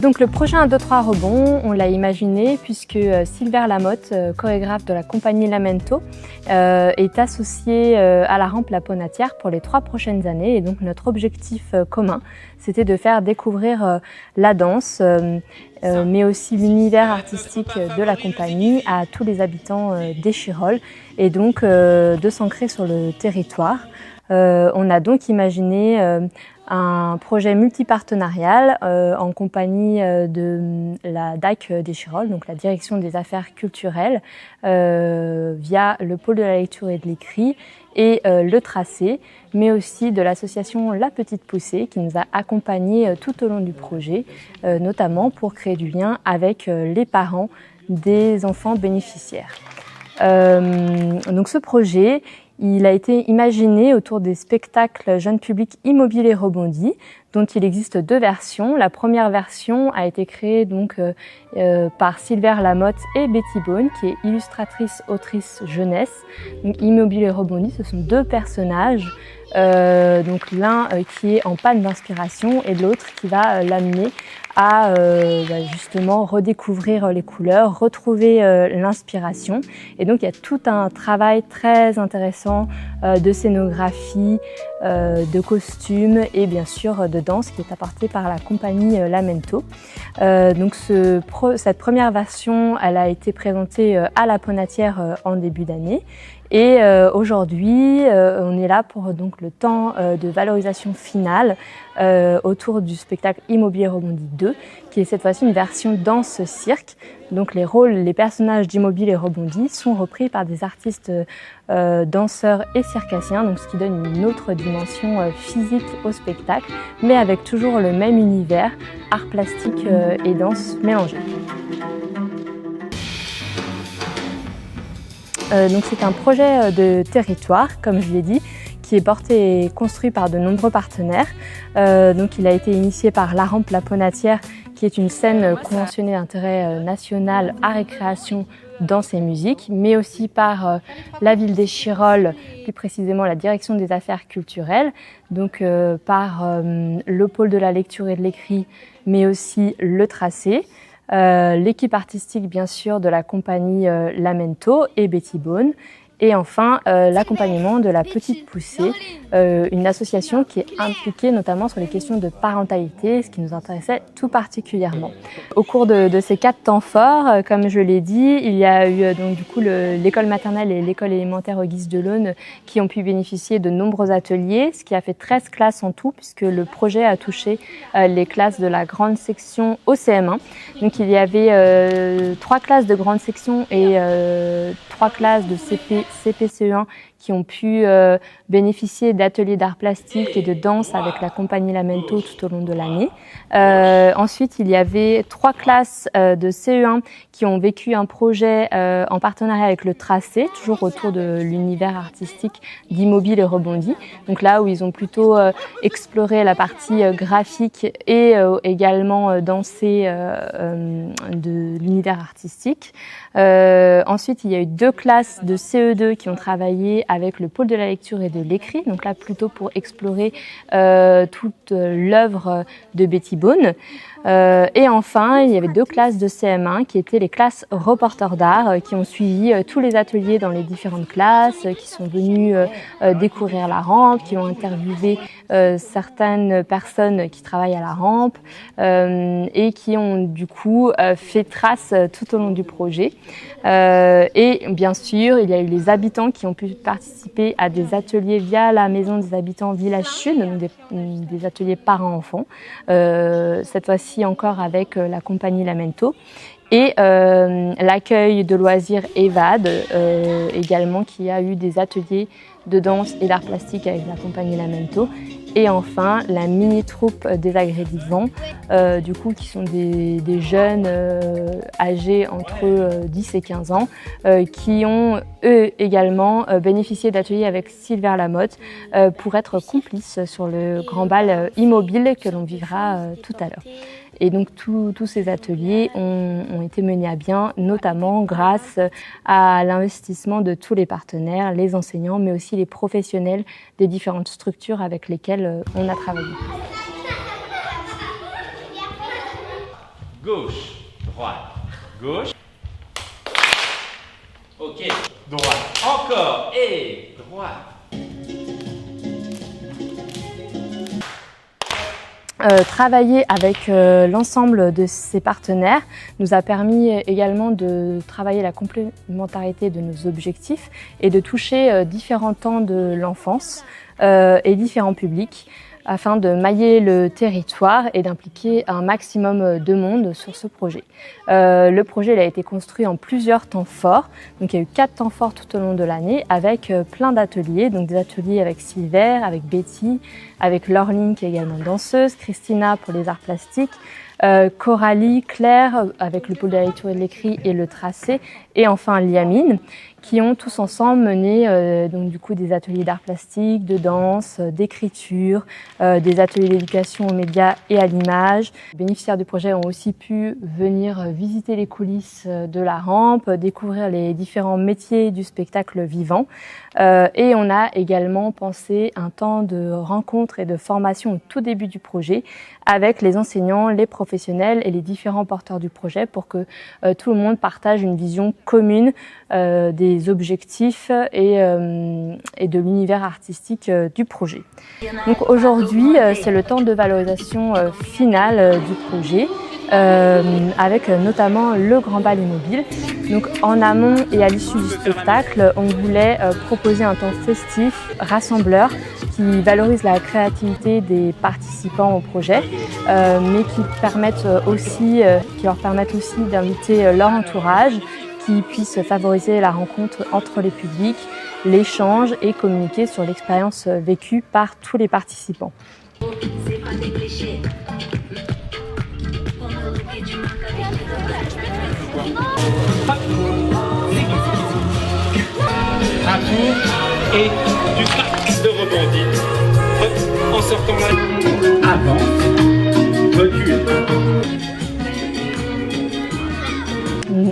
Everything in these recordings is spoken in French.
Donc le projet 1, 2, 3 rebond, on l'a imaginé puisque Silver Lamotte, chorégraphe de la compagnie Lamento, est associé à la rampe La Ponatière pour les 3 prochaines années. Et donc notre objectif commun, c'était de faire découvrir la danse, mais aussi l'univers artistique de la compagnie à tous les habitants d'Échirolles et donc de s'ancrer sur le territoire. On a donc imaginé un projet multipartenarial en compagnie de la DAC d'Échirolles, donc la Direction des Affaires Culturelles, via le pôle de la lecture et de l'écrit et le tracé, mais aussi de l'association La Petite Poussée qui nous a accompagnés tout au long du projet, notamment pour créer du lien avec les parents des enfants bénéficiaires. Donc ce projet, il a été imaginé autour des spectacles jeunes publics Immobilier Rebondi, dont il existe 2 versions. La première version a été créée donc par Silver Lamotte et Betty Bone, qui est illustratrice, autrice jeunesse. Donc Immobilier Rebondi, ce sont 2 personnages, donc l'un qui est en panne d'inspiration et l'autre qui va l'amener à justement redécouvrir les couleurs, retrouver l'inspiration. Et donc il y a tout un travail très intéressant de scénographie, de costumes et bien sûr de danse qui est apporté par la compagnie Lamento. Donc cette première version, elle a été présentée à La Ponatière en début d'année. Et aujourd'hui, on est là pour donc le temps de valorisation finale autour du spectacle Immobilier Rebondi 2, qui est cette fois-ci une version danse-cirque. Donc les personnages d'Immobilier Rebondi sont repris par des artistes danseurs et circassiens, donc ce qui donne une autre dimension physique au spectacle, mais avec toujours le même univers, art plastique et danse mélangés. Donc c'est un projet de territoire, comme je l'ai dit, qui est porté et construit par de nombreux partenaires. Donc il a été initié par la rampe La Ponatière, qui est une scène conventionnée d'intérêt national à récréation, danse et musique, mais aussi par la ville d'Échirolles, plus précisément la Direction des Affaires Culturelles, donc par le pôle de la lecture et de l'écrit, mais aussi le tracé. L'équipe artistique bien sûr de la compagnie Lamento et Betty Bone et enfin l'accompagnement de La Petite Poussée, une association qui est impliquée notamment sur les questions de parentalité, ce qui nous intéressait tout particulièrement. Au cours de ces 4 temps forts, comme je l'ai dit, il y a eu donc du coup l'école maternelle et l'école élémentaire Auguste Delaune qui ont pu bénéficier de nombreux ateliers, ce qui a fait 13 classes en tout puisque le projet a touché les classes de la grande section au CM1. Donc il y avait 3 classes de grande section et 3 classes de CPCE1 qui ont pu bénéficier d'ateliers d'art plastique et de danse avec la compagnie Lamento tout au long de l'année. Ensuite, il y avait 3 classes de CE1 qui ont vécu un projet en partenariat avec le tracé, toujours autour de l'univers artistique d'Immobilier Rebondi. Donc là où ils ont plutôt exploré la partie graphique et également dansé de l'univers artistique. Ensuite, il y a eu 2 classes de CE2 qui ont travaillé avec le pôle de la lecture et de l'écrit, donc là plutôt pour explorer toute l'œuvre de Betty Bone. Et enfin, il y avait 2 classes de CM1 qui étaient les classes reporters d'art qui ont suivi tous les ateliers dans les différentes classes, qui sont venus découvrir la rampe, qui ont interviewé certaines personnes qui travaillent à la rampe et qui ont du coup fait trace tout au long du projet. Et bien sûr, il y a eu les habitants qui ont pu participer à des ateliers via la maison des habitants Village Sud, donc des ateliers parents-enfants, cette fois-ci encore avec la compagnie Lamento. Et l'accueil de loisirs EVAD également, qui a eu des ateliers de danse et d'art plastique avec la compagnie Lamento. Et enfin, la mini-troupe des Agrégivants, du coup, qui sont des jeunes âgés entre 10 et 15 ans, qui ont eux également bénéficié d'ateliers avec Silver Lamotte pour être complices sur le grand bal immobile que l'on vivra tout à l'heure. Et donc tous ces ateliers ont été menés à bien, notamment grâce à l'investissement de tous les partenaires, les enseignants, mais aussi les professionnels des différentes structures avec lesquelles on a travaillé. gauche, droite, gauche. Ok, droite, encore, et droite. Travailler avec l'ensemble de ces partenaires nous a permis également de travailler la complémentarité de nos objectifs et de toucher différents temps de l'enfance et différents publics afin de mailler le territoire et d'impliquer un maximum de monde sur ce projet. Le projet il a été construit en plusieurs temps forts, donc il y a eu 4 temps forts tout au long de l'année avec plein d'ateliers, donc des ateliers avec Silver, avec Betty, avec Laureline qui est également danseuse, Christina pour les arts plastiques, Coralie, Claire avec le pôle de la lecture et de l'écrit et le tracé, et enfin Liamine qui ont tous ensemble mené donc du coup des ateliers d'art plastique, de danse, d'écriture, des ateliers d'éducation aux médias et à l'image. Les bénéficiaires du projet ont aussi pu venir visiter les coulisses de la rampe, découvrir les différents métiers du spectacle vivant. Et on a également pensé un temps de rencontre et de formation au tout début du projet avec les enseignants, les professionnels et les différents porteurs du projet pour que tout le monde partage une vision commune des objectifs et de l'univers artistique du projet. Donc aujourd'hui, c'est le temps de valorisation finale du projet. Avec notamment le grand bal immobile. Donc en amont et à l'issue du spectacle, on voulait proposer un temps festif, rassembleur, qui valorise la créativité des participants au projet, mais qui leur permettent aussi d'inviter leur entourage, qui puissent favoriser la rencontre entre les publics, l'échange et communiquer sur l'expérience vécue par tous les participants. Un tour et du tac de rebondi. Hop, en sortant là. Avant, recule.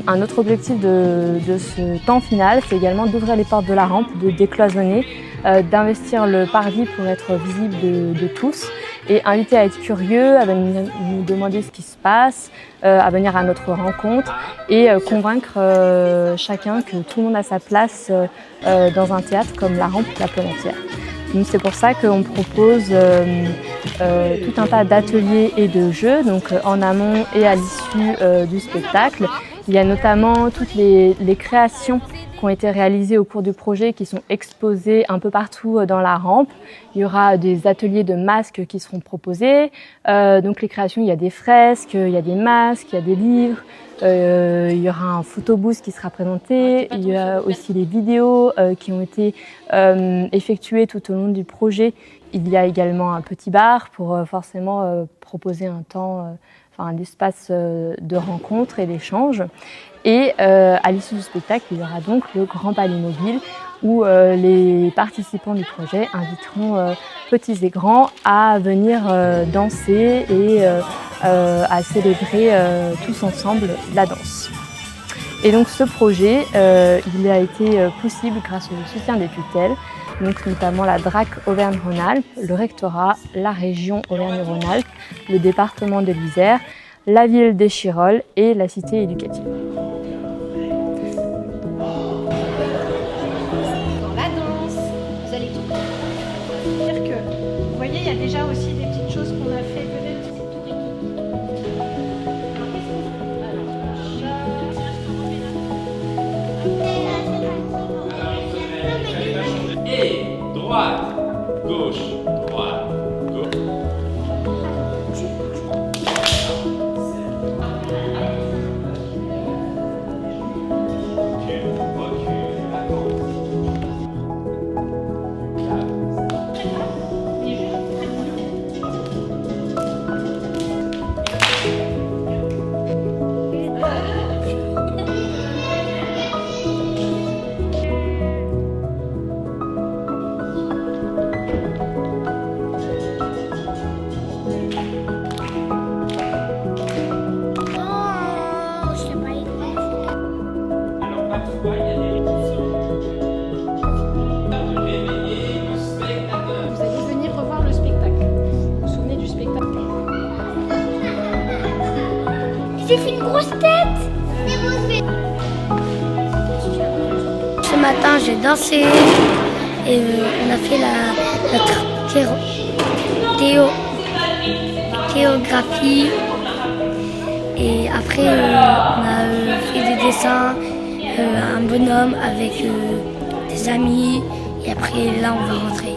Un autre objectif de ce temps final, c'est également d'ouvrir les portes de la rampe, de décloisonner, d'investir le parvis pour être visible de tous et inviter à être curieux, à venir nous demander ce qui se passe, à venir à notre rencontre et convaincre chacun que tout le monde a sa place dans un théâtre comme la rampe La Ponatière. Donc c'est pour ça qu'on propose tout un tas d'ateliers et de jeux, donc en amont et à l'issue du spectacle. Il y a notamment toutes les créations qui ont été réalisées au cours du projet qui sont exposées un peu partout dans la rampe. Il y aura des ateliers de masques qui seront proposés. Donc les créations, il y a des fresques, il y a des masques, il y a des livres. Il y aura un photobooth qui sera présenté. Il y a aussi les vidéos qui ont été effectuées tout au long du projet. Il y a également un petit bar pour forcément proposer un temps, un espace de rencontre et d'échange. Et à l'issue du spectacle, il y aura donc le grand bal immobile où les participants du projet inviteront petits et grands à venir danser et à célébrer tous ensemble la danse. Et donc ce projet, il a été possible grâce au soutien des tutelles, donc notamment la DRAC Auvergne-Rhône-Alpes, le rectorat, la région Auvergne-Rhône-Alpes, le département de l'Isère, la ville d'Échirolles et la cité éducative. Dans la danse, vous allez tout dire que, vous voyez, il y a déjà aussi des petites choses qu'on a fait peut-être. Et droite, gauche, droite, gauche. j'ai dansé et on a fait la théographie. Et après, on a fait des dessins, un bonhomme avec des amis. Et après, là, on va rentrer.